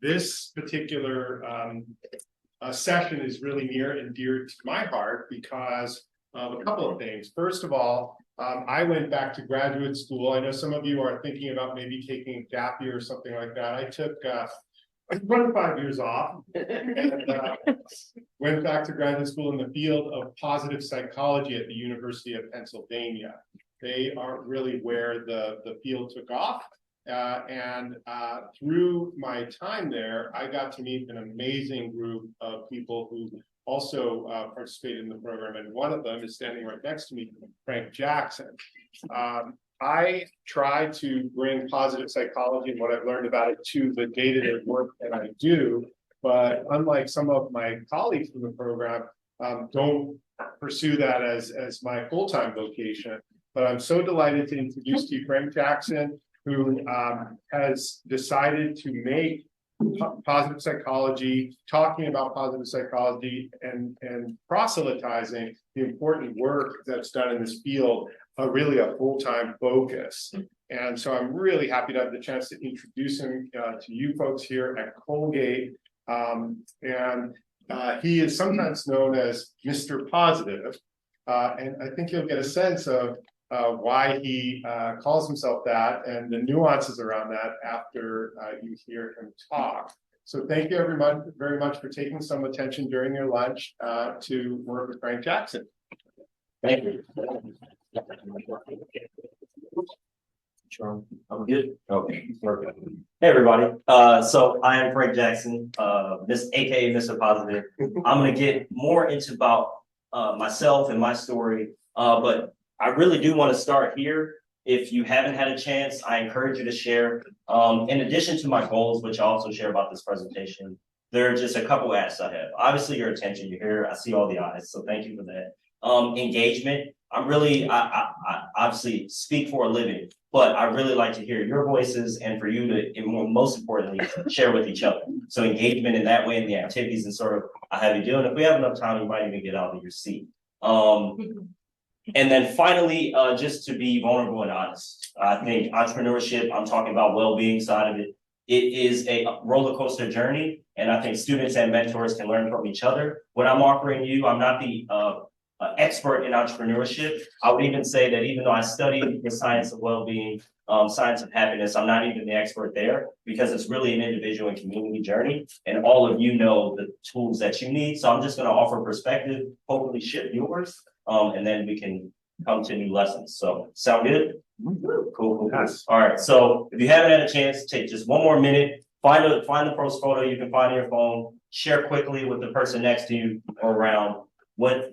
This particular session is really near and dear to my heart because of a couple of things. First of all, I went back to graduate school. I know some of you are thinking about maybe taking a gap year or something like that. I took 25 years off and went back to graduate school in the field of positive psychology at the University of Pennsylvania. They are really where the field took off. Through my time there, I got to meet an amazing group of people who also participated in the program. And one of them is standing right next to me, Frank Jackson. I try to bring positive psychology and what I've learned about it to the day-to-day work that I do. But unlike some of my colleagues in the program, don't pursue that as my full-time vocation. But I'm so delighted to introduce to you Frank Jackson, who has decided to make positive psychology, talking about positive psychology and proselytizing the important work that's done in this field, really a full-time focus. And so I'm really happy to have the chance to introduce him to you folks here at Colgate. He is sometimes known as Mr. Positive. And I think you'll get a sense of why he calls himself that and the nuances around that after you hear him talk. So thank you everyone very much for taking some attention during your lunch to work with Frank Jackson. Thank you. Sure. I'm good. Okay, perfect. Hey everybody. So I am Frank Jackson, aka Mr. Positive. I'm gonna get more into about myself and my story, but I really do want to start here. If you haven't had a chance, I encourage you to share. In addition to my goals, which I also share about this presentation, there are just a couple asks I have. Obviously, your attention, you're here. I see all the eyes, so thank you for that. Engagement. I obviously speak for a living, but I really like to hear your voices and for you to, and most importantly, share with each other. So engagement in that way in the activities and sort of how you do. And if we have enough time, you might even get out of your seat. And then finally, just to be vulnerable and honest, I think entrepreneurship, I'm talking about well-being side of it. It is a roller coaster journey. And I think students and mentors can learn from each other. What I'm offering you, I'm not the expert in entrepreneurship. I would even say that even though I studied the science of well-being, science of happiness, I'm not even the expert there because it's really an individual and community journey. And all of you know the tools that you need. So I'm just going to offer perspective, hopefully shift yours. And then we can come to new lessons. So sound good? Cool. Yes. All right. So if you haven't had a chance, take just one more minute, find the post photo you can find on your phone, share quickly with the person next to you or around why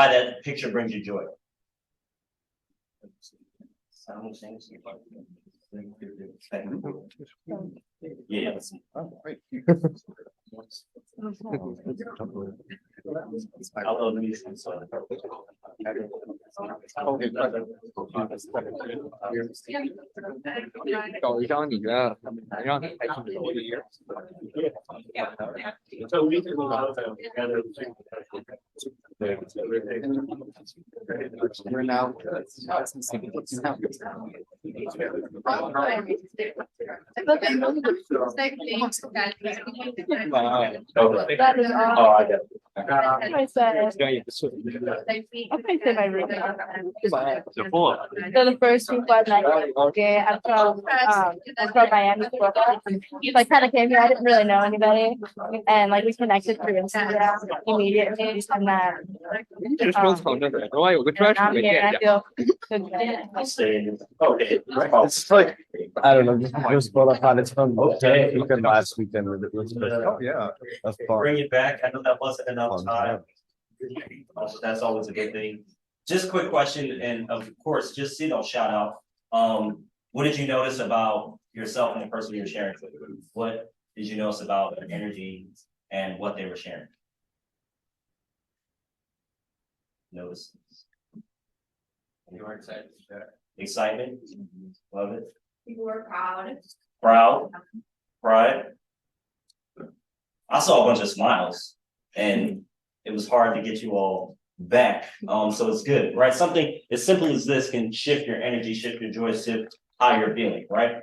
that picture brings you joy. Yeah. So we can allow them together. We're now. That is awesome. Oh, I get it. I said, my room. So the first week was like, okay, I'm from Miami, Florida. Like kind of came here. I didn't really know anybody, and like we connected through Instagram immediately, and then I'm here. And I feel good. Okay. It's like, I don't know, just brought up on its own. Okay. Weekend last weekend with it. Oh, yeah. That's fun. Bring it back. I know that wasn't enough time. That's always a good thing. Just a quick question, and of course, just shout out. What did you notice about yourself and the person you're sharing with? What did you notice about their energy and what they were sharing? Notice. You were excited. Excitement. Love it. People were proud. Pride. I saw a bunch of smiles, and it was hard to get you all back. So it's good, right? Something as simple as this can shift your energy, shift your joy, shift how you're feeling, right?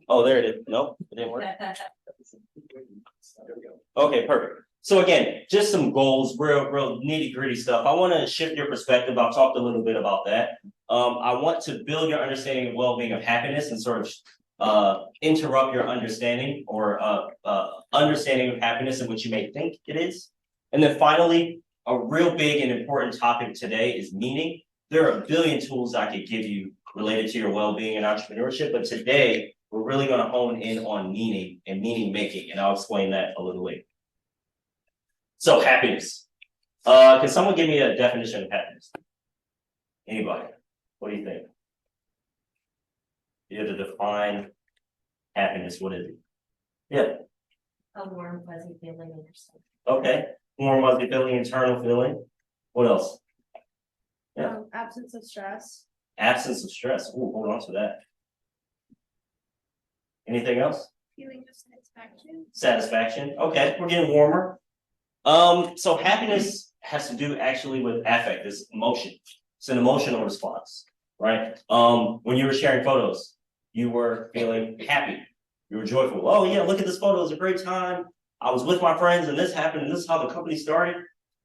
Oh, there it is. Nope, it didn't work. Okay, perfect. So again, just some goals, real nitty gritty stuff. I want to shift your perspective. I've talked a little bit about that. I want to build your understanding of well-being, of happiness, and sort of interrupt your understanding or understanding of happiness and what you may think it is. And then finally, a real big and important topic today is meaning. There are a billion tools I could give you related to your well-being and entrepreneurship, but today we're really going to hone in on meaning and meaning making, and I'll explain that a little later. So happiness. Can someone give me a definition of happiness? Anybody? What do you think? You have to define happiness. What is it? Yeah. A warm, fuzzy feeling in yourself. Okay. Warm, fuzzy feeling, internal feeling. What else? Yeah. Absence of stress. Absence of stress. Ooh, hold on to that. Anything else? Feeling of satisfaction. Satisfaction. Okay, we're getting warmer. So happiness has to do actually with affect, this emotion. It's an emotional response, right? When you were sharing photos, you were feeling happy. You were joyful. Oh yeah, look at this photo. It was a great time. I was with my friends and this happened and this is how the company started.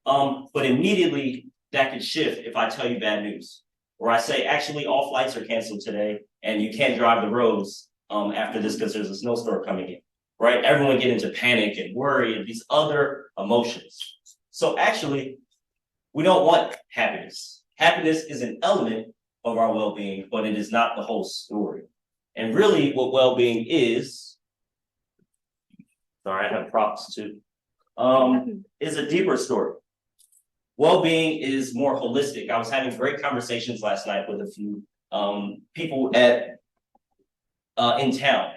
But immediately that could shift if I tell you bad news. Or I say, actually, all flights are canceled today and you can't drive the roads after this because there's a snowstorm coming in, right? Everyone get into panic and worry and these other emotions. So actually, we don't want happiness. Happiness is an element of our well-being, but it is not the whole story. And really what well-being is, sorry, I have props too, is a deeper story. Well-being is more holistic. I was having great conversations last night with a few people in town.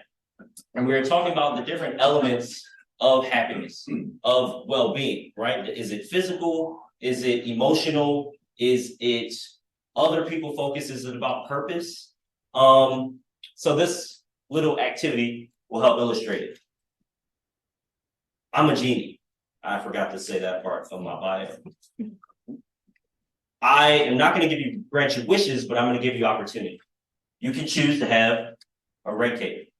And we were talking about the different elements of happiness, of well-being, right? Is it physical? Is it emotional? Is it other people focus? Is it about purpose? So this little activity will help illustrate it. I'm a genie. I forgot to say that part of my bio. I am not going to grant you wishes, but I'm going to give you opportunity. You can choose to have a red cape.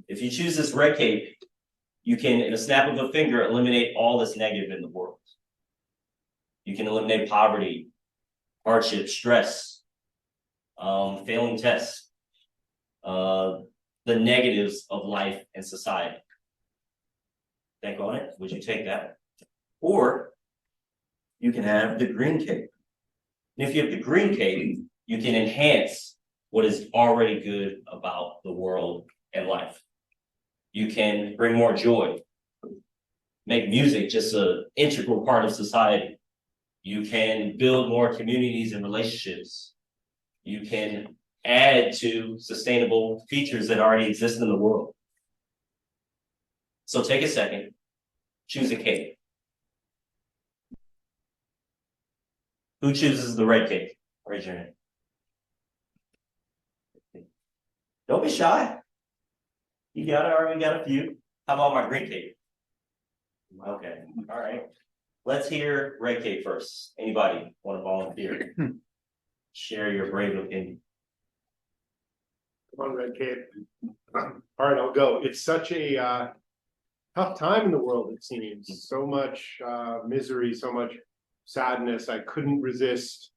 If you choose this red cape, you can, in a snap of a finger, eliminate all that's negative in the world. You can eliminate poverty, hardship, stress, failing tests, the negatives of life and society. Think on it. Would you take that? Or you can have the green cape. And if you have the green cape, you can enhance what is already good about the world and life. You can bring more joy, make music just an integral part of society. You can build more communities and relationships. You can add to sustainable features that already exist in the world. So take a second, choose a cape. Who chooses the red cape? Raise your hand. Don't be shy. You got it, already got a few. How about my green cape? Okay, all right. Let's hear red cape first. Anybody want to volunteer? Share your brave opinion. Come on, Red Cape. All right, I'll go. It's such a tough time in the world, it seems. So much misery, so much sadness. I couldn't resist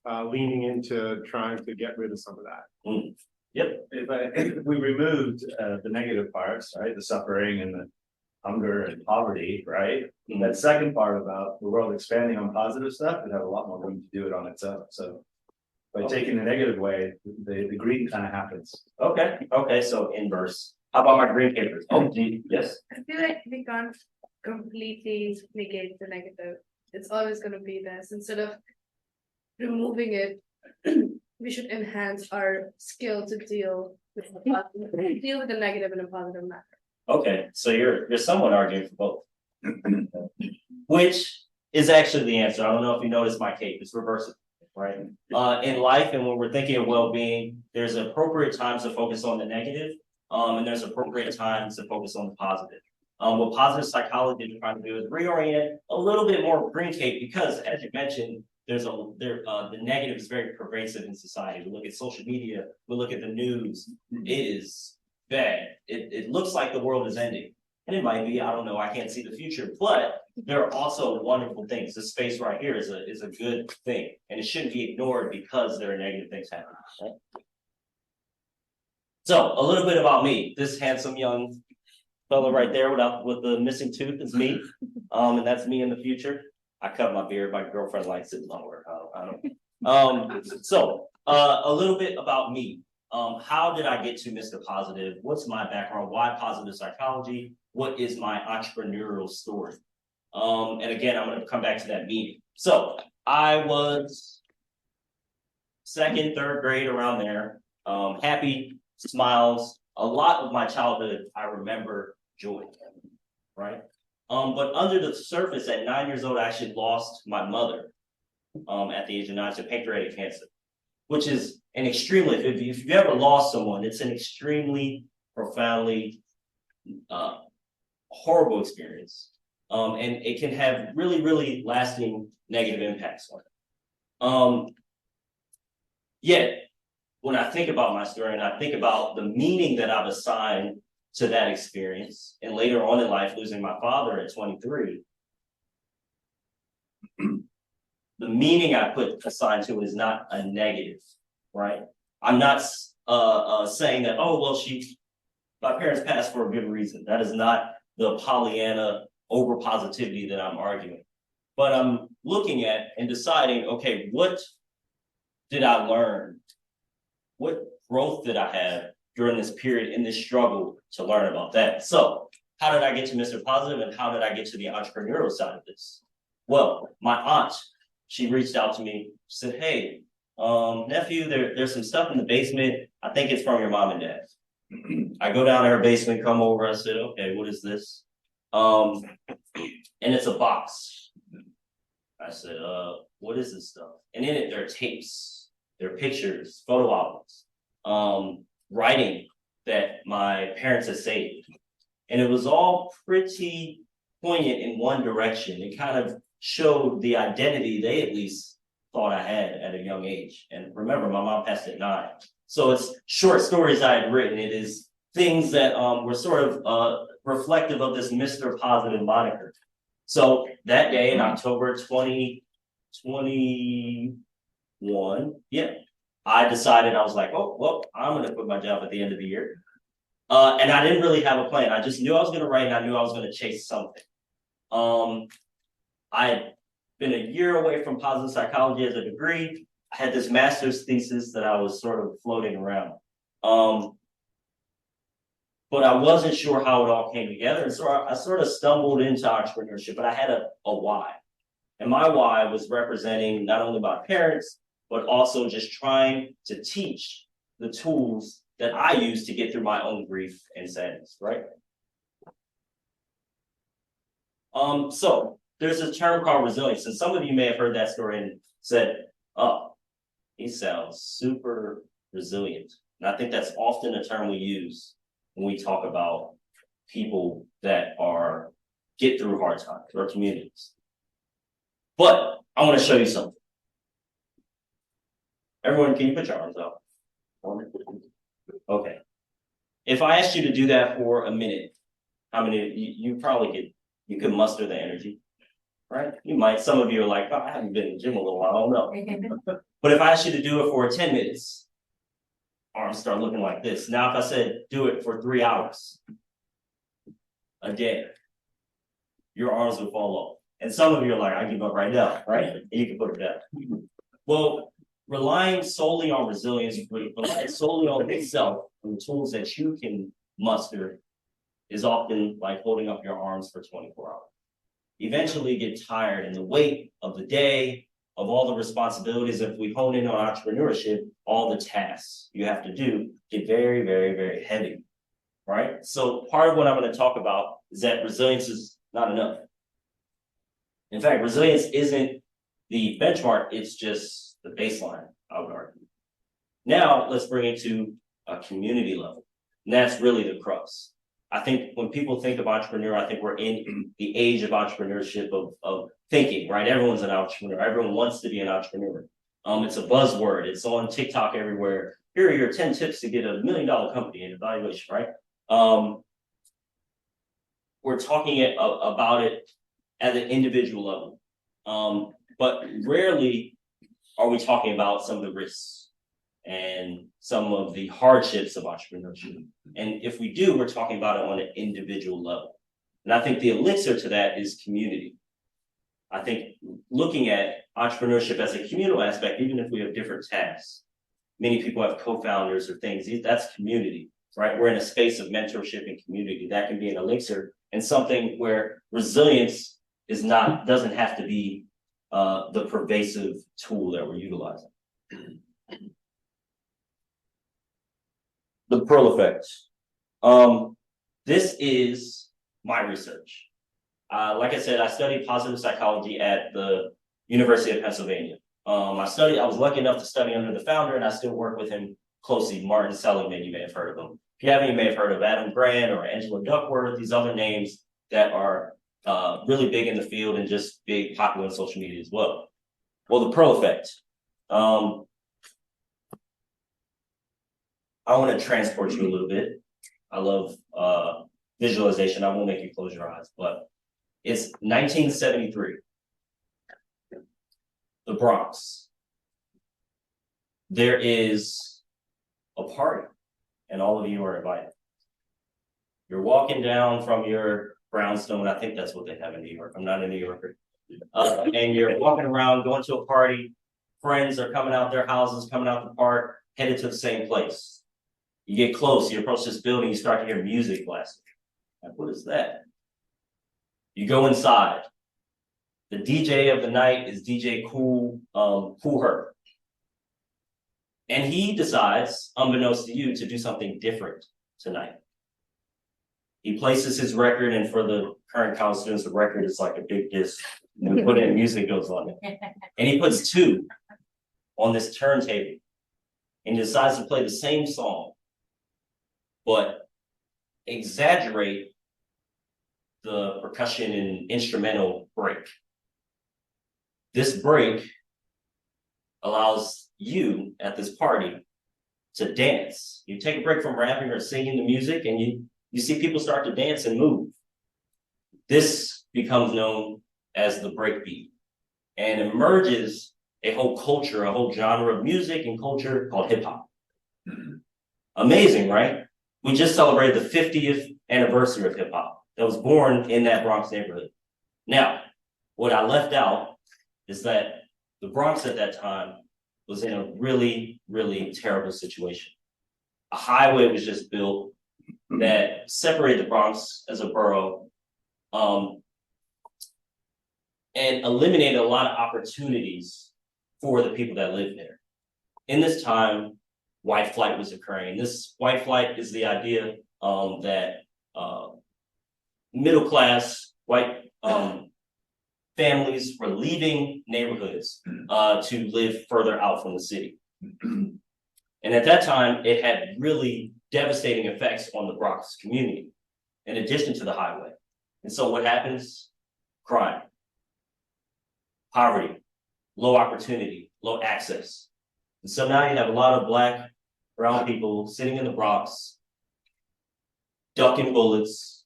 leaning into trying to get rid of some of that. Mm. Yep. If we removed the negative parts, right, the suffering and the hunger and poverty, right? Mhm. That second part about the world expanding on positive stuff, it have a lot more room to do it on its own. So by taking the negative way, the green kind of happens. Okay, so inverse. How about my green papers? Oh, yes. I feel like we can't completely negate the negative. It's always going to be there. So instead of removing it, we should enhance our skill to deal with the negative in a positive manner. Okay, so you're somewhat arguing for both. Which is actually the answer. I don't know if you noticed my cape, it's reversible, right? In life and when we're thinking of well-being, there's appropriate times to focus on the negative, and there's appropriate times to focus on the positive. What positive psychology is trying to do is reorient a little bit more green cape because, as you mentioned, the negative is very pervasive in society. We look at social media, we look at the news, it is bad. It looks like the world is ending. And it might be, I don't know, I can't see the future, but there are also wonderful things. This space right here is a good thing, and it shouldn't be ignored because there are negative things happening, right? So a little bit about me. This handsome young fellow right there with the missing tooth is me. And that's me in the future. I cut my beard, my girlfriend likes it longer. I don't. So a little bit about me. How did I get to Mr. Positive? What's my background? Why positive psychology? What is my entrepreneurial story? And again, I'm going to come back to that meeting. So I was second, third grade, around there. Happy, smiles. A lot of my childhood, I remember joy, right? But under the surface, at 9 years old, I actually lost my mother at the age of 9 to pancreatic cancer, which is an extremely, if you've ever lost someone, it's an extremely profoundly horrible experience. And it can have really, really lasting negative impacts on it. Yet, when I think about my story and I think about the meaning that I've assigned to that experience, and later on in life, losing my father at 23, the meaning I assigned to it is not a negative, right? I'm not saying that, oh, well, my parents passed for a good reason. That is not the Pollyanna over positivity that I'm arguing. But I'm looking at and deciding, okay, what did I learn? What growth did I have during this period in this struggle to learn about that? So how did I get to Mr. Positive, and how did I get to the entrepreneurial side of this? Well, my aunt, she reached out to me, said, hey, nephew, there's some stuff in the basement. I think it's from your mom and dad. I go down to her basement, come over. I said, okay, what is this? And it's a box. I said, what is this stuff? And in it, there are tapes, there are pictures, photo albums, writing that my parents had saved. And it was all pretty poignant in one direction. It kind of showed the identity they at least thought I had at a young age. And remember, my mom passed at 9. So it's short stories I had written. It is things that were sort of reflective of this Mr. Positive moniker. So that day in October 2021, I decided, I was like, oh, well, I'm going to quit my job at the end of the year. And I didn't really have a plan. I just knew I was going to write, and I knew I was going to chase something. I had been a year away from positive psychology as a degree. I had this master's thesis that I was sort of floating around. But I wasn't sure how it all came together. And so I sort of stumbled into entrepreneurship, but I had a why. And my why was representing not only my parents, but also just trying to teach the tools that I use to get through my own grief and sadness, right? So there's a term called resilience, and some of you may have heard that story and said, oh, he sounds super resilient. And I think that's often a term we use when we talk about people that get through hard times or communities. But I want to show you something. Everyone, can you put your arms up? Okay. If I asked you to do that for a minute, how many, you could muster the energy, right? You might, some of you are like, oh, I haven't been in the gym a little while, I don't know. But if I asked you to do it for 10 minutes, arms start looking like this. Now, if I said, do it for 3 hours a day, your arms would fall off. And some of you are like, I give up right now, right? And you can put it down. Well, relying solely on resilience, relying solely on yourself and the tools that you can muster is often like holding up your arms for 24 hours. Eventually you get tired, and the weight of the day, of all the responsibilities, if we hone in on entrepreneurship, all the tasks you have to do get very, very, very heavy, right? So part of what I'm going to talk about is that resilience is not enough. In fact, resilience isn't the benchmark, it's just the baseline, I would argue. Now, let's bring it to a community level. And that's really the crux. I think when people think of entrepreneur, I think we're in the age of entrepreneurship of thinking, right? Everyone's an entrepreneur. Everyone wants to be an entrepreneur. It's a buzzword. It's on TikTok everywhere. Here are your 10 tips to get $1 million company in evaluation, right? We're talking about it at an individual level. But rarely are we talking about some of the risks and some of the hardships of entrepreneurship. And if we do, we're talking about it on an individual level. And I think the elixir to that is community. I think looking at entrepreneurship as a communal aspect, even if we have different tasks, many people have co-founders or things, that's community, right? We're in a space of mentorship and community. That can be an elixir and something where resilience doesn't have to be the pervasive tool that we're utilizing. The Pearl effect. This is my research. Like I said, I studied positive psychology at the University of Pennsylvania. I was lucky enough to study under the founder, and I still work with him closely. Martin Seligman, you may have heard of him. If you haven't, you may have heard of Adam Grant or Angela Duckworth, these other names that are really big in the field and just big popular on social media as well. Well, the Pearl effect. I want to transport you a little bit. I love visualization. I won't make you close your eyes, but it's 1973. The Bronx. There is a party, and all of you are invited. You're walking down from your brownstone. I think that's what they have in New York. I'm not a New Yorker. And you're walking around, going to a party. Friends are coming out their houses, coming out the park, headed to the same place. You get close, you approach this building, you start to hear music blasting. Like, what is that? You go inside. The DJ of the night is DJ Cool Herc. And he decides, unbeknownst to you, to do something different tonight. He places his record, and for the current college students, the record is like a big disc. And we put in music goes on it. And he puts 2 on this turntable. And he decides to play the same song, but exaggerate the percussion and instrumental break. This break allows you at this party to dance. You take a break from rapping or singing the music, and you see people start to dance and move. This becomes known as the breakbeat and emerges a whole culture, a whole genre of music and culture called hip hop. Amazing, right? We just celebrated the 50th anniversary of hip hop that was born in that Bronx neighborhood. Now, what I left out is that the Bronx at that time was in a really, really terrible situation. A highway was just built that separated the Bronx as a borough and eliminated a lot of opportunities for the people that lived there. In this time, white flight was occurring. This white flight is the idea that middle class white families were leaving neighborhoods to live further out from the city. And at that time, it had really devastating effects on the Bronx community, in addition to the highway. And so what happens? Crime, poverty, low opportunity, low access. And so now you have a lot of Black, brown people sitting in the Bronx, ducking bullets,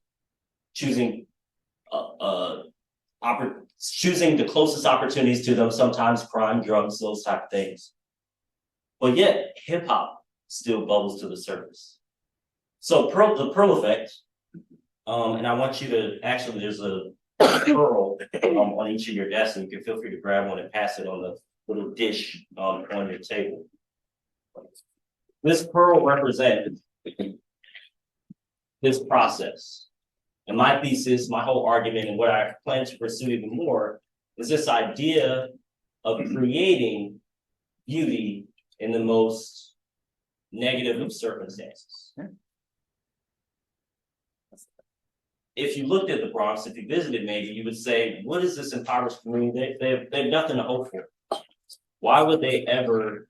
choosing the closest opportunities to them, sometimes crime, drugs, those type of things. But yet, hip hop still bubbles to the surface. So the Pearl effect, and I want you to, actually, there's a pearl on each of your desks, and you can feel free to grab one and pass it on the little dish on your table. This pearl represents this process. And my thesis, my whole argument, and what I plan to pursue even more is this idea of creating beauty in the most negative of circumstances. If you looked at the Bronx, if you visited maybe, you would say, what is this impoverished community? They have nothing to hope for. Why would they ever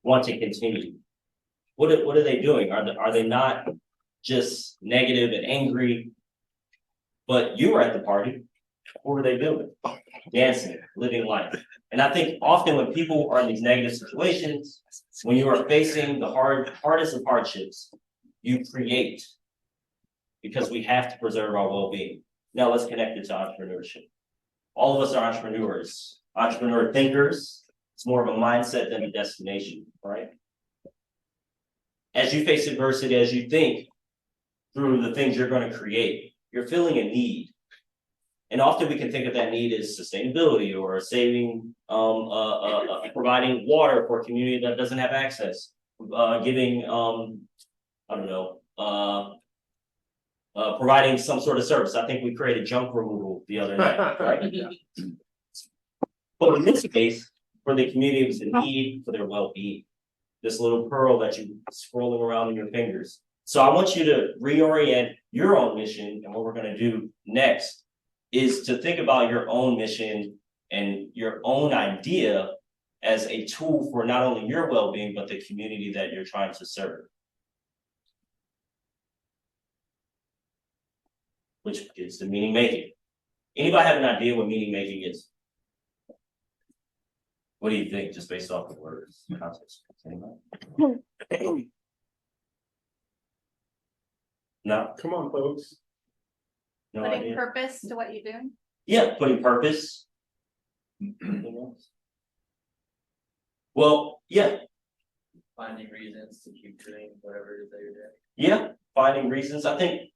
want to continue? What are they doing? Are they not just negative and angry. But you were at the party. What were they doing? Dancing, living life. And I think often when people are in these negative situations, when you are facing the hardest of hardships, you create, because we have to preserve our well-being. Now let's connect it to entrepreneurship. All of us are entrepreneurs, entrepreneur thinkers. It's more of a mindset than a destination, right? As you face adversity, as you think through the things you're going to create, you're feeling a need. And often we can think of that need as sustainability or saving, providing water for a community that doesn't have access, giving, I don't know, providing some sort of service. I think we created junk removal the other night, right? But in this case, for the community, it was a need for their well-being. This little pearl that you scrolling around in your fingers. So I want you to reorient your own mission, and what we're going to do next is to think about your own mission and your own idea as a tool for not only your well-being, but the community that you're trying to serve. Which is the meaning making. Anybody have an idea what meaning making is? What do you think, just based off the words? Context? Anybody? No, Come on, folks. no Putting idea. purpose to what you're doing. Yeah, putting purpose. Anything else? Well, yeah, Finding reasons to keep doing whatever it is that you're doing. yeah, finding reasons. I think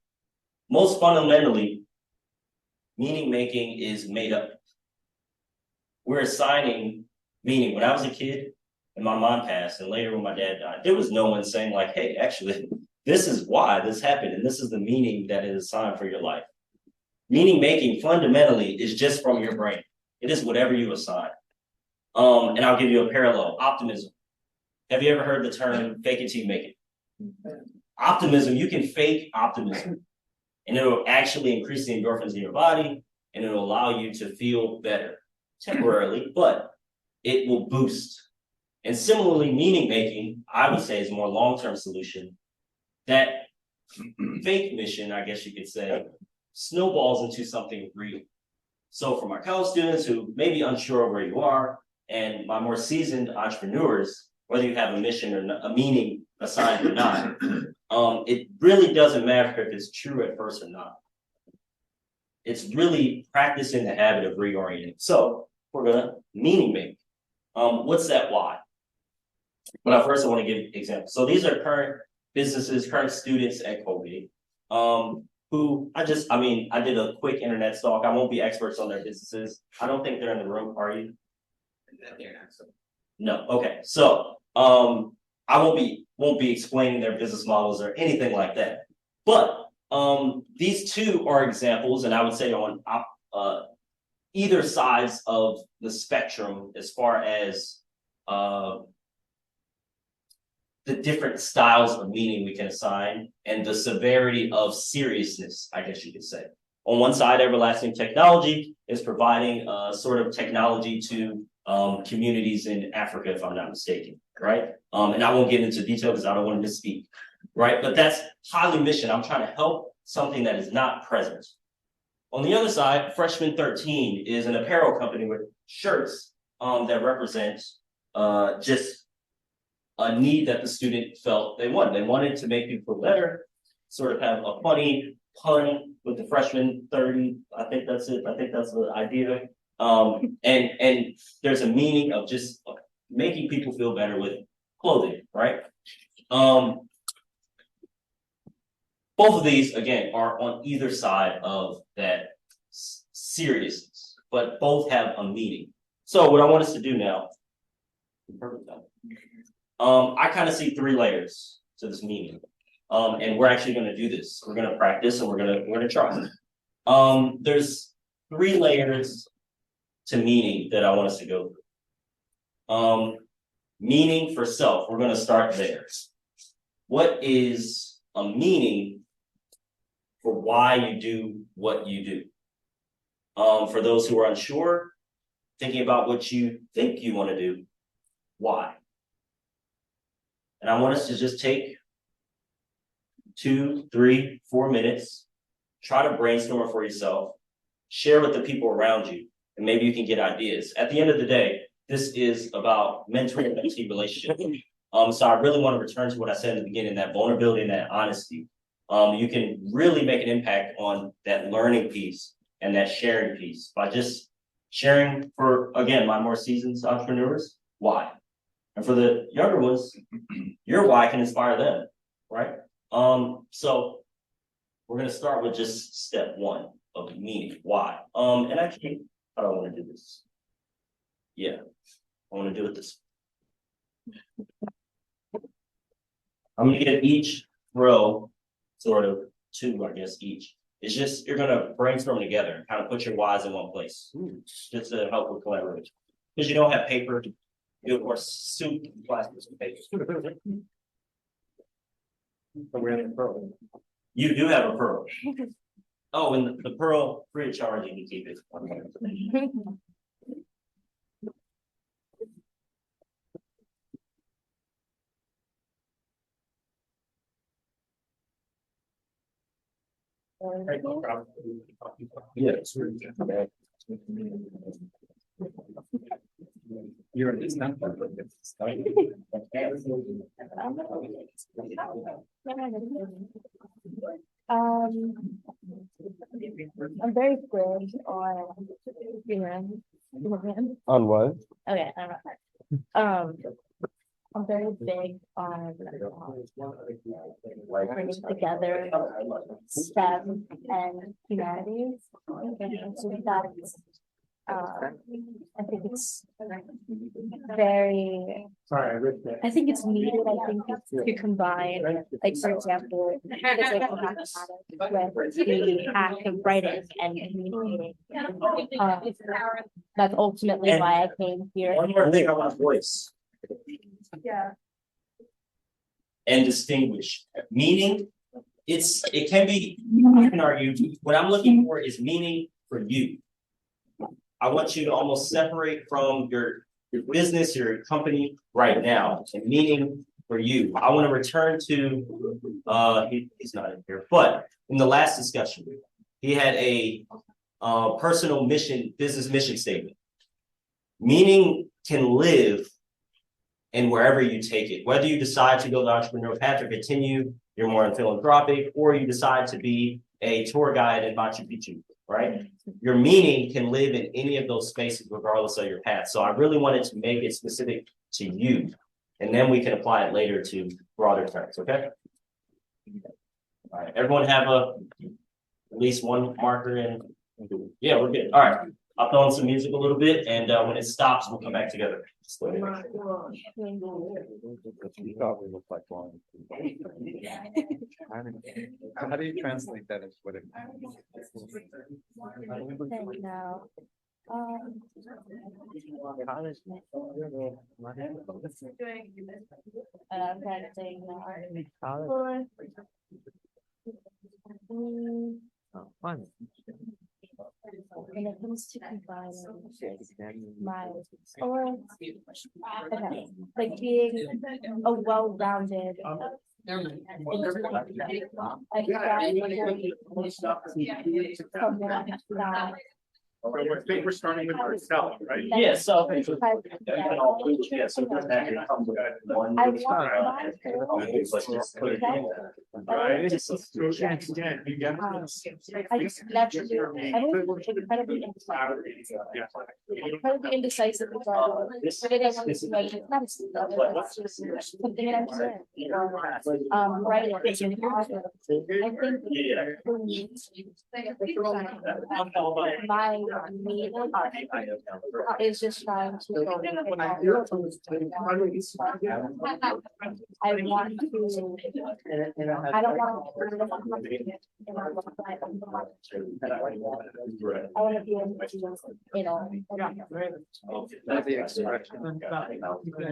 most fundamentally, meaning making is made up. We're assigning meaning. When I was a kid and my mom passed, and later when my dad died, there was no one saying like, hey, actually, this is why this happened, and this is the meaning that is assigned for your life. Meaning making fundamentally is just from your brain. It is whatever you assign. And I'll give you a parallel. Optimism. Have you ever heard the term fake it till you make it? Optimism, you can fake optimism, and it'll actually increase the endorphins in your body, and it'll allow you to feel better temporarily, but it will boost. And similarly, meaning making, I would say, is a more long-term solution. That fake mission, I guess you could say, snowballs into something real. So for my college students who may be unsure of where you are, and my more seasoned entrepreneurs, whether you have a mission or a meaning assigned or not, it really doesn't matter if it's true at first or not. It's really practicing the habit of reorienting. So we're gonna meaning make. What's that why? But first I want to give examples. So these are current businesses, current students at Colgate, who I did a quick internet stalk. I won't be experts on their businesses. I don't think they're in the room, are you? No, okay. So I won't be explaining their business models or anything like that. But these two are examples, and I would say on either sides of the spectrum as far as the different styles of meaning we can assign and the severity of seriousness, I guess you could say. On one side, Everlasting Technology is providing sort of technology to communities in Africa, if I'm not mistaken, right? And I won't get into detail because I don't want to misspeak, right? But that's highly mission. I'm trying to help something that is not present. On the other side, Freshman 13 is an apparel company with shirts that represent just a need that the student felt they wanted. They wanted to make people feel better, sort of have a funny pun with the Freshman 30. I think that's it. I think that's the idea. And there's a meaning of just making people feel better with clothing, right? Both of these, again, are on either side of that seriousness, but both have a meaning. So what I want us to do now, I kind of see 3 layers to this meaning. And we're actually going to do this. We're going to practice and we're going to try. There's 3 layers to meaning that I want us to go through. Meaning for self, we're going to start there. What is a meaning for why you do what you do? For those who are unsure, thinking about what you think you want to do, why? And I want us to just take 2, 3, 4 minutes. Try to brainstorm it for yourself. Share with the people around you, and maybe you can get ideas. At the end of the day, this is about mentor and mentee relationship. So I really want to return to what I said in the beginning, that vulnerability and that honesty. You can really make an impact on that learning piece and that sharing piece by just sharing for, again, my more seasoned entrepreneurs, why. And for the younger ones, your why can inspire them, right? So we're gonna start with just step one of meaning, why. And actually, how do I want to do this? Yeah, I want to do it this. I'm gonna give each row sort of 2, I guess, each. It's just, you're gonna brainstorm together and kind of put your whys in one place, just to help with collaboration. Because you don't have paper, you of course soup, plastic paper. You do have a pearl. Oh, and the pearl free of charge, you can keep it. Yes. You're in this now. I'm very good on, On what? okay, I don't know. I'm very big on bringing together STEM and humanities. And so that's, I think it's very, Sorry, I ripped that. I think it's needed. I think it's to combine, like, for example, physics and mathematics with the act of writing and communicating. That's ultimately why I came here. One more thing I want to voice. Yeah. And distinguish. Meaning, it can be, I can argue, what I'm looking for is meaning for you. I want you to almost separate from your business, your company right now, and meaning for you. I want to return to, he's not in here, but in the last discussion, he had a personal mission, business mission statement. Meaning can live in wherever you take it, whether you decide to go the entrepreneurial path or continue, you're more in philanthropic, or you decide to be a tour guide in Machu Picchu, right? Your meaning can live in any of those spaces, regardless of your path. So I really wanted to make it specific to you, and then we can apply it later to broader terms, okay? All right, everyone have at least one marker and yeah, we're good. All right, I'll throw in some music a little bit, and when it stops, we'll come back together. You probably look like one. How do you translate that into what it means? No. I'm trying to think now. Fun. When it comes to combining my, or, okay, like being a well-rounded. I think we're starting with Marcella, right? Yeah, so yeah, so it doesn't have to come with one. Let's just put it in there. Right. So again, you get I just naturally, I'm incredibly indecisive regarding what it is I want to make. It's not a skill, it's just something that I'm doing. Writing. I think my main is just trying to go. I want to. I don't want to. I want to be able to, you know. The expression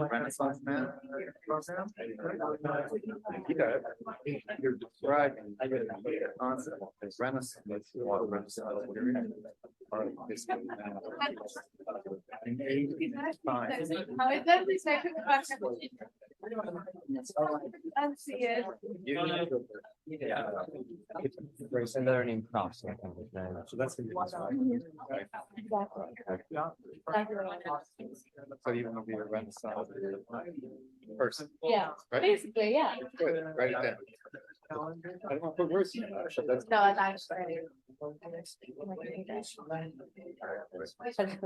Renaissance man program. You're describing the concept as Renaissance. I see it. It's a learning process. So that's. Exactly. So you want to be a Renaissance person. Yeah, Right? basically, yeah. Good, write it down. I don't want to put words in it, but that's. No, it's actually.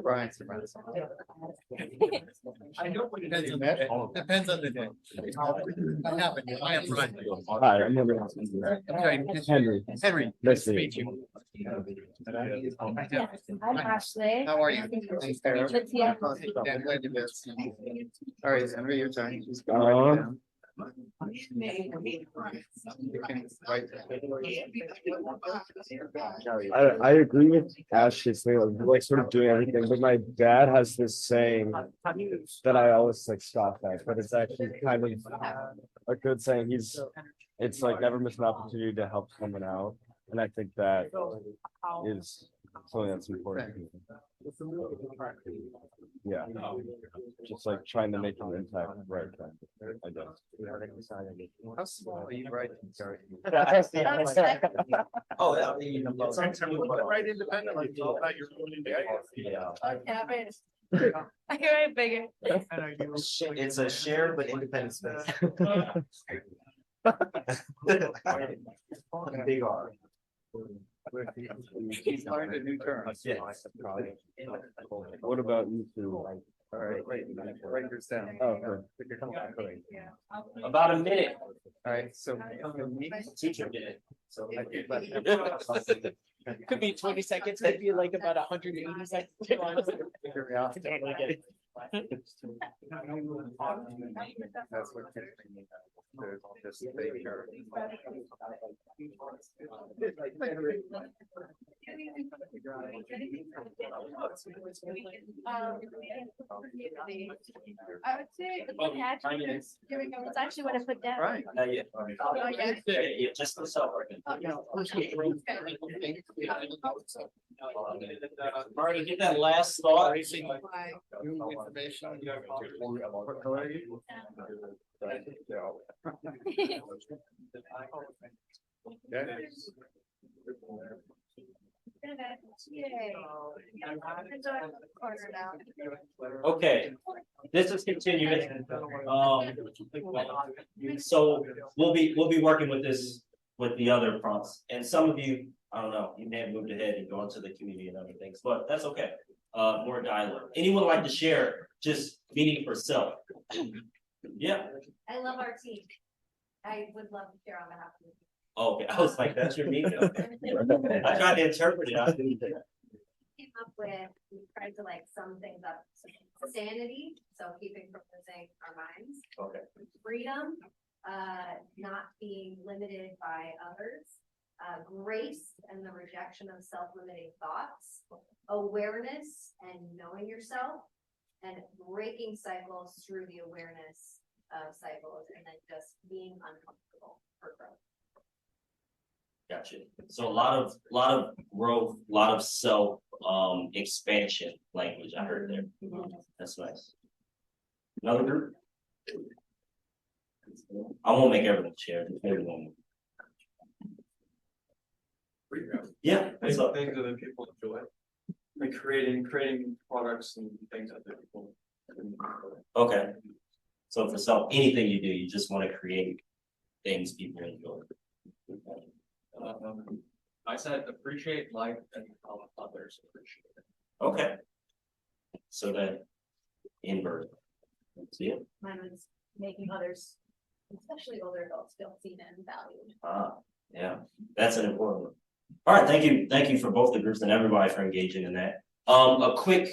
Brian's the Renaissance. Depends on the day. I happen, I am Brian. Hi, I'm Henry. Henry. Henry, Nice to meet you. Yes, I'm Ashley. How are you? Good to see you. Yeah, glad you missed. All right, Henry, your turn. Just go Um, down. You can write. I agree with Ash's thing, like sort of doing everything, but my dad has this saying that I always like scoff at, but it's actually kind of a good saying. It's like never miss an opportunity to help someone out, and I think that is something that's important. Yeah, just like trying to make an impact right then, I guess. How small are you writing? Sorry. Oh, yeah. Right independently. It's all about your own independence. Yeah. Yeah, but I can write bigger. It's a shared but independent space. Big R. He's learned a new term. What about you two? All right, write yours down. Oh, okay. About a minute. All right, so. Teacher did it. So. Could be 20 seconds, could be like about 180 seconds. That's what. There's just baby her. I would say attachments. Here we go. It's actually what I put down. Right. Yeah. Yeah, just the cell working. Marty, get that last thought. New information. What color are you? Okay. Okay, this is continuing. So we'll be working with this, with the other fronts, and some of you, I don't know, you may have moved ahead and gone to the community and other things, but that's okay. More dialogue. Anyone like to share just meaning for self? Yeah. I love our team. I would love to share on behalf of the team. Okay, I was like, that's your meaning. I tried to interpret it. I didn't. Came up with, we tried to like sum things up. Sanity, so keeping from losing our minds. Okay. Freedom, not being limited by others. Grace and the rejection of self-limiting thoughts. Awareness and knowing yourself. And breaking cycles through the awareness of cycles, and then just being uncomfortable for growth. Gotcha. So a lot of growth, a lot of self expansion language I heard there. That's nice. Another group? I won't make everyone share. Everyone. Yeah. What's up? Things that people enjoy. Like creating products and things that people. Okay. So for self, anything you do, you just want to create things people enjoy. I said appreciate life and how others appreciate it. Okay. So that invert. See it? Mine was making others, especially older adults, feel seen and valued. Ah, yeah, that's an important one. All right, thank you for both the groups and everybody for engaging in that. A quick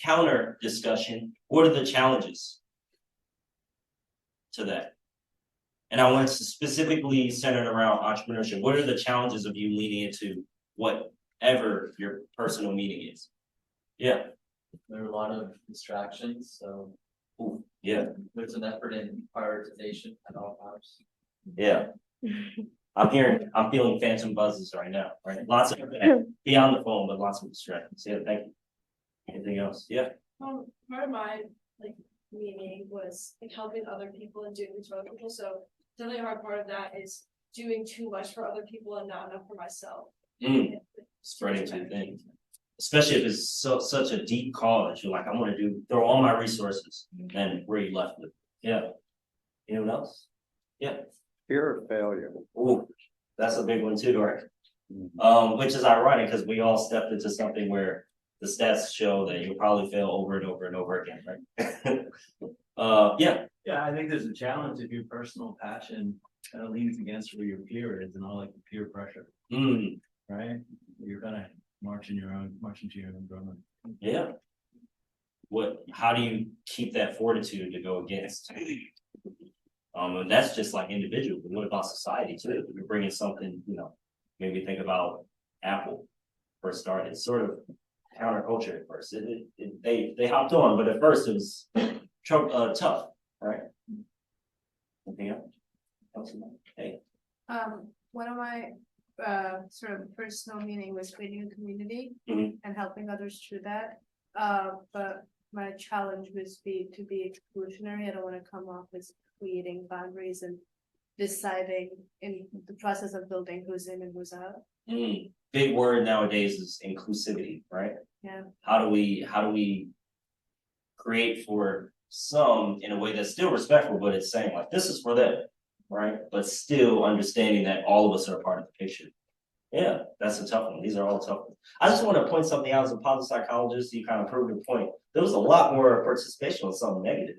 counter discussion. What are the challenges to that? And I want to specifically centered around entrepreneurship. What are the challenges of you leaning into whatever your personal meaning is? Yeah. There are a lot of distractions, so Ooh, yeah. there's an effort in prioritization at all times. Yeah. I'm feeling phantom buzzes right now, right? Lots of be on the phone, but lots of distractions. Yeah, thank you. Anything else? Yeah. Part of my like meaning was like helping other people and doing things for other people. So definitely a hard part of that is doing too much for other people and not enough for myself. Spreading too thin. Especially if it's such a deep cause, you're like, I'm gonna throw all my resources, and where you left with. Yeah. Anyone else? Yeah. Fear of failure. Ooh, that's a big one too, right? Which is ironic because we all stepped into something where the stats show that you'll probably fail over and over and over again, right? Yeah. Yeah, I think there's a challenge if your personal passion kind of leans against where your peer is and all like the peer pressure, right? You're gonna march into your own government. Yeah. How do you keep that fortitude to go against? And that's just like individual, but what about society too? We're bringing something, maybe think about Apple first started. It's sort of counterculture at first. They hopped on, but at first it was tough, right? Anything else? Hey. One of my sort of personal meaning was creating a community and helping others through that. But my challenge was to be exclusionary. I don't want to come off as creating boundaries and deciding in the process of building who's in and who's out. Big word nowadays is inclusivity, right? Yeah. How do we create for some in a way that's still respectful, but it's saying like this is for them, right? But still understanding that all of us are a part of the picture. Yeah, that's a tough one. These are all tough ones. I just want to point something out as a positive psychologist. You kind of proved your point. There was a lot more participation on something negative.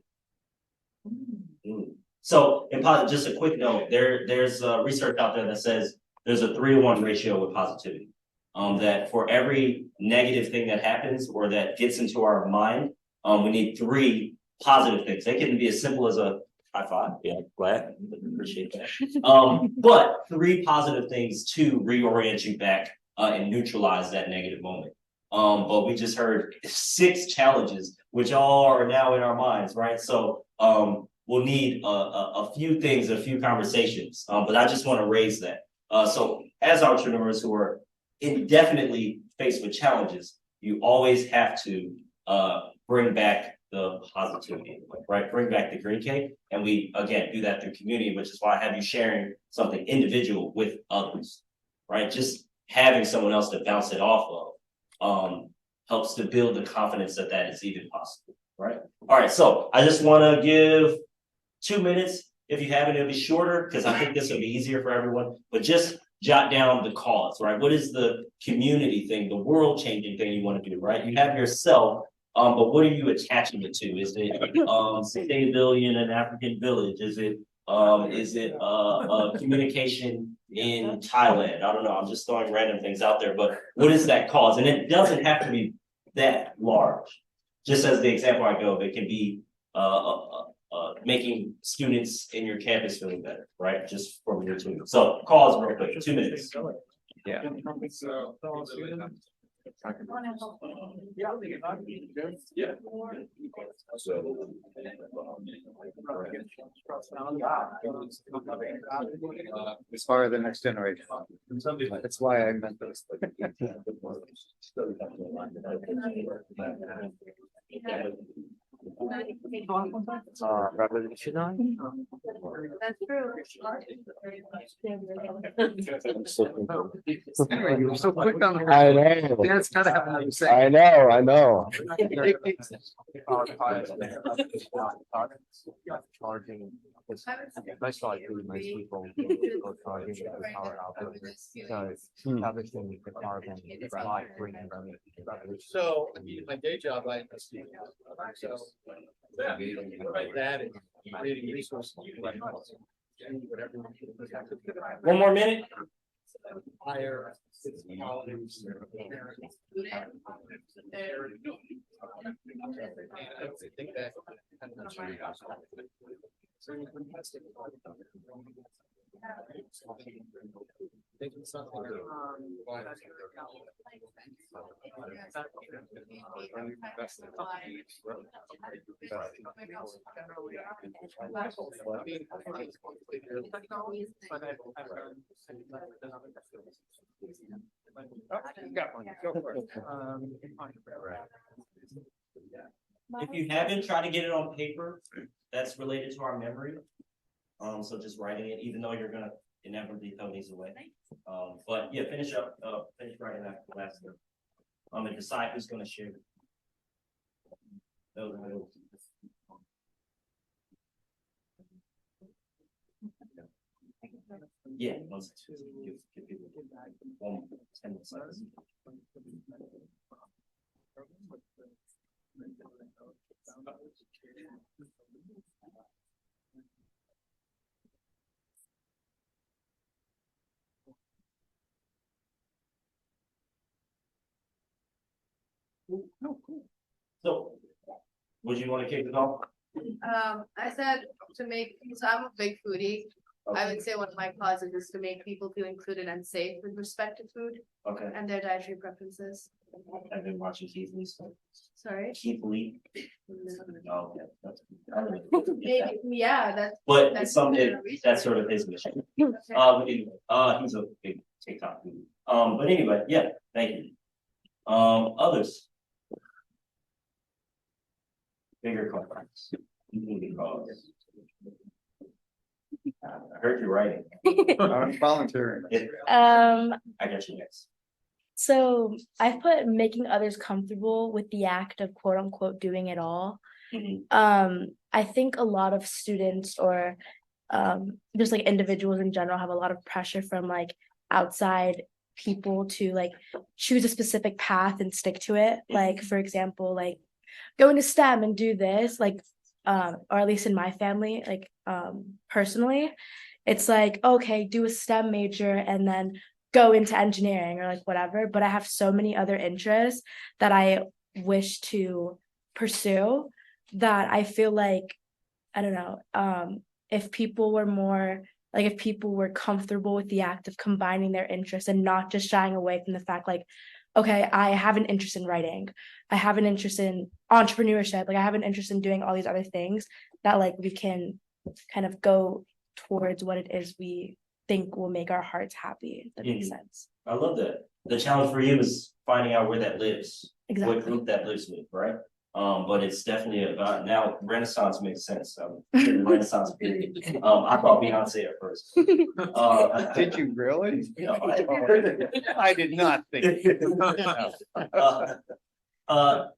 So, in positive, just a quick note, there's research out there that says there's a 3-to-1 ratio with positivity. That for every negative thing that happens or that gets into our mind, we need 3 positive things. They can be as simple as a high five. Yeah, glad. Appreciate that. But 3 positive things to reorient you back and neutralize that negative moment. But we just heard 6 challenges, which all are now in our minds, right? So we'll need a few things, a few conversations. But I just want to raise that. So as entrepreneurs who are indefinitely faced with challenges, you always have to bring back the positivity, right? Bring back the green cake. And we, again, do that through community, which is why I have you sharing something individual with others, right? Just having someone else to bounce it off of helps to build the confidence that is even possible, right? All right, so I just want to give 2 minutes. If you have it, it'll be shorter because I think this will be easier for everyone. But just jot down the cause, right? What is the community thing, the world-changing thing you want to do, right? You have yourself, but what are you attaching it to? Is it sustainability in an African village? Is it communication in Thailand? I don't know. I'm just throwing random things out there, but what is that cause? And it doesn't have to be that large. Just as the example I go, it can be making students in your campus feeling better, right? Just from your team. So cause real quick, 2 minutes. Yeah. Inspire the next generation. That's why I meant this. Revolutionary. That's true. Anyway, you were so quick on the. I know. Dan's gotta have another say. I know. Charging. I saw it really nice people. Charging the power output. So everything the carbon is like bringing revenue. So, my day job, I. So. That is creating resources. One more minute. Hire. I think that. Thinking something. You got one, go for it. If you haven't, try to get it on paper. That's related to our memory. So just writing it, even though you're gonna inevitably throw these away. But yeah, finish writing that last one. And decide who's gonna share. Yeah, once give people 10 seconds. So, would you want to kick it off? I said to make, so I'm a big foodie. I would say one of my causes is to make people feel included and safe with respect to food Okay. and their dietary preferences. I've been watching Keith Lee. Sorry. Keith Lee. No. Oh, okay. Maybe, yeah, that's. But that's it's something research. that's sort of his mission. Okay. Anyway, he's a big TikTok dude. But anyway, yeah, thank you. Others. Bigger conference. I heard you writing. I'm volunteering. I got you next. So I put making others comfortable with the act of quote unquote doing it all. I think a lot of students or just like individuals in general have a lot of pressure from like outside people to like choose a specific path and stick to it. Like, for example, like go into STEM and do this, like or at least in my family, like personally, it's like, okay, do a STEM major and then go into engineering or like whatever. But I have so many other interests that I wish to pursue that I feel like, I don't know, if people were more like, if people were comfortable with the act of combining their interests and not just shying away from the fact like, okay, I have an interest in writing, I have an interest in entrepreneurship, like I have an interest in doing all these other things, that like we can kind of go towards what it is we think will make our hearts happy, if that makes sense. I love that. The challenge for you is finding out where that lives, Exactly. what group that lives with, right? But it's definitely about now Renaissance makes sense. The Renaissance period. I thought Beyonce at first. Did you really? No, I did not think.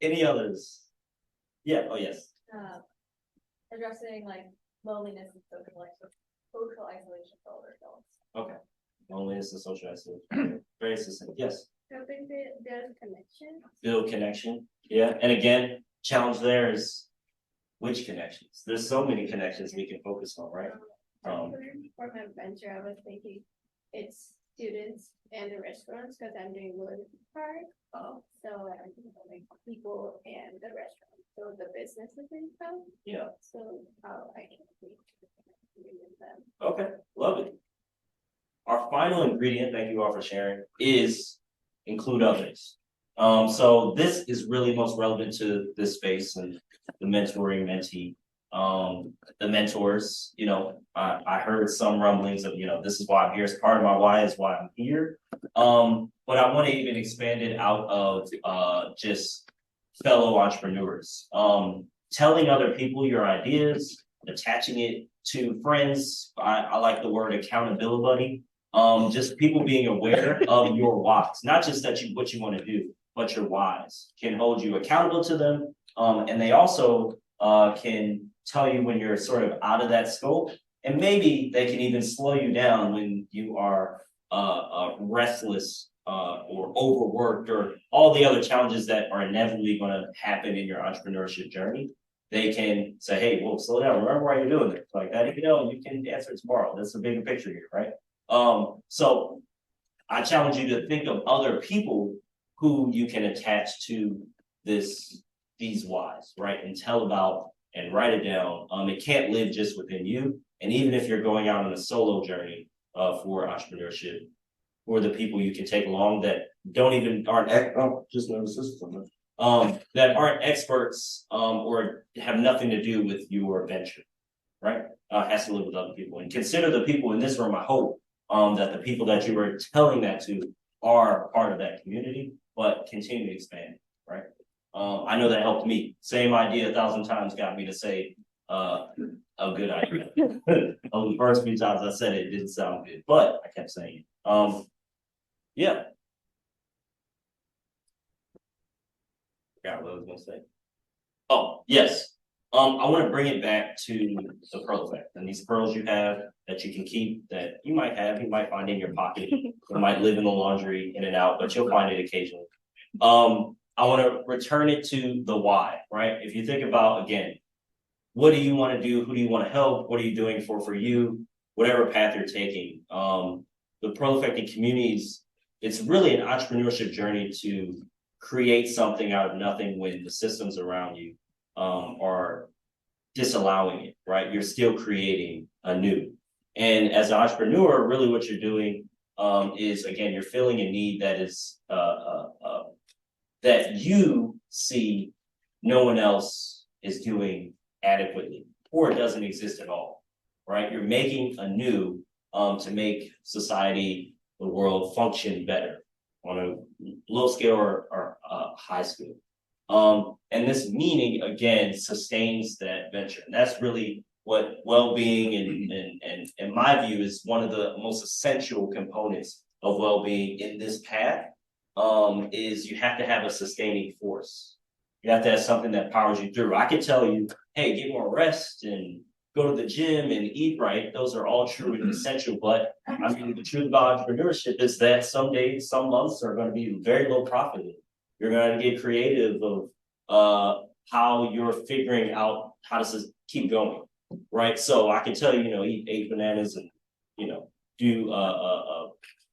any others? Yeah, oh yes. Addressing like loneliness and social isolation for older adults. Okay. Loneliness and social isolation. Very succinct. Yes. I think there's a connection. Build connection. Yeah. And again, challenge there is which connections? There's so many connections we can focus on, right? For my venture, I was thinking it's students and the restaurants because I'm doing wood part. So I think like people and the restaurant, so the businesses income. Yeah. So how I can with them. Okay. Love it. Our final ingredient, thank you all for sharing, is include others. So this is really most relevant to this space and the mentoring mentee. The mentors, you know, I heard some rumblings of, you know, this is why I'm here. It's part of my why is why I'm here. But I want to even expand it out of just fellow entrepreneurs. Telling other people your ideas, attaching it to friends. I like the word accountability. Just people being aware of your whys, not just that what you want to do, but your whys can hold you accountable to them. And they also can tell you when you're sort of out of that scope, and maybe they can even slow you down when you are restless or overworked or all the other challenges that are inevitably going to happen in your entrepreneurship journey. They can say, hey, well, slow down. Remember why you're doing it. Like that, you know, you can answer it tomorrow. That's a bigger picture here, right? So I challenge you to think of other people who you can attach to these whys, right? And tell about and write it down. It can't live just within you. And even if you're going out on a solo journey for entrepreneurship, or the people you can take along that just notice this that aren't experts or have nothing to do with your venture, right? Has to live with other people. And consider the people in this room. I hope that the people that you are telling that to are part of that community, but continue to expand, right? I know that helped me. Same idea 1,000 times got me to say, a good idea. On the first few times I said it, it didn't sound good, but I kept saying it. Yeah. Forgot what I was gonna say. Oh, yes. I want to bring it back to the pearl effect and these pearls you have that you can keep that you might have, you might find in your pocket, you might live in the laundry in and out, but you'll find it occasionally. I want to return it to the why, right? If you think about, again, what do you want to do? Who do you want to help? What are you doing for you? Whatever path you're taking. The pearl affected communities, it's really an entrepreneurship journey to create something out of nothing when the systems around you are disallowing it, right? You're still creating anew. And as an entrepreneur, really what you're doing is, again, you're filling a need that is that you see no one else is doing adequately, or it doesn't exist at all, right? You're making anew to make society, the world function better on a low scale or high scale. And this meaning, again, sustains that venture. And that's really what well-being and in my view is one of the most essential components of well-being in this path, is you have to have a sustaining force. You have to have something that powers you through. I could tell you, hey, get more rest and go to the gym and eat right. Those are all true and essential. But I mean, the truth about entrepreneurship is that some days, some months are going to be very low profit. You're going to get creative of how you're figuring out how to keep going, right? So I can tell you, eat 8 bananas and, do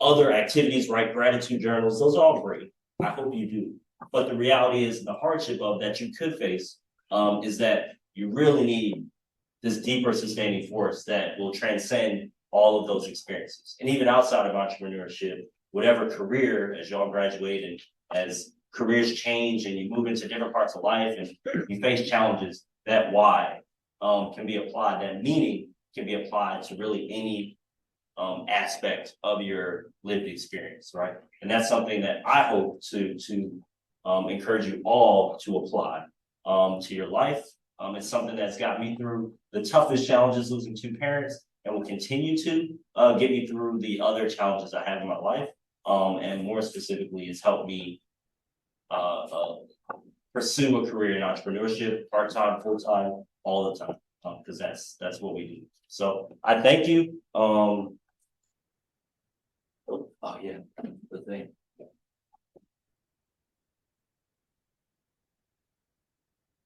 other activities, write gratitude journals. Those are all great. I hope you do. But the reality is the hardship of that you could face is that you really need this deeper sustaining force that will transcend all of those experiences. And even outside of entrepreneurship, whatever career, as y'all graduate and as careers change and you move into different parts of life and you face challenges, that why can be applied, that meaning can be applied to really any aspect of your lived experience, right? And that's something that I hope to encourage you all to apply to your life. It's something that's got me through the toughest challenges, losing 2 parents, and will continue to get me through the other challenges I have in my life. And more specifically, it's helped me pursue a career in entrepreneurship, part-time, full-time, all the time, because that's what we do. So I thank you. Oh yeah, the thing.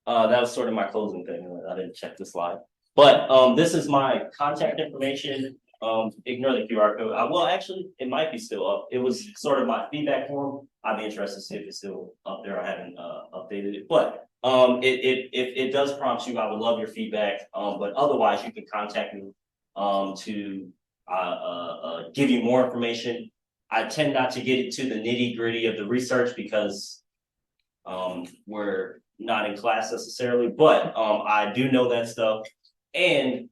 That was sort of my closing thing. I didn't check the slide, but this is my contact information. Ignore the QR code. Well, actually, it might be still up. It was sort of my feedback form. I'd be interested to see if it's still up there. I haven't updated it, but it does prompt you. I would love your feedback. But otherwise, you can contact me to give you more information. I tend not to get into the nitty gritty of the research because we're not in class necessarily, but I do know that stuff. And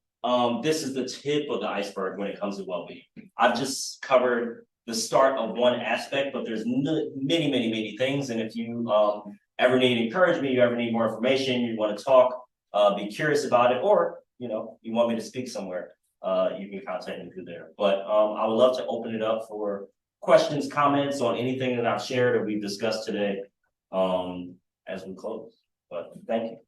this is the tip of the iceberg when it comes to well-being. I've just covered the start of one aspect, but there's many things. And if you ever need encouragement, you ever need more information, you want to talk, be curious about it, or you want me to speak somewhere, you can contact me through there. But I would love to open it up for questions, comments on anything that I've shared or we've discussed today as we close. But thank you.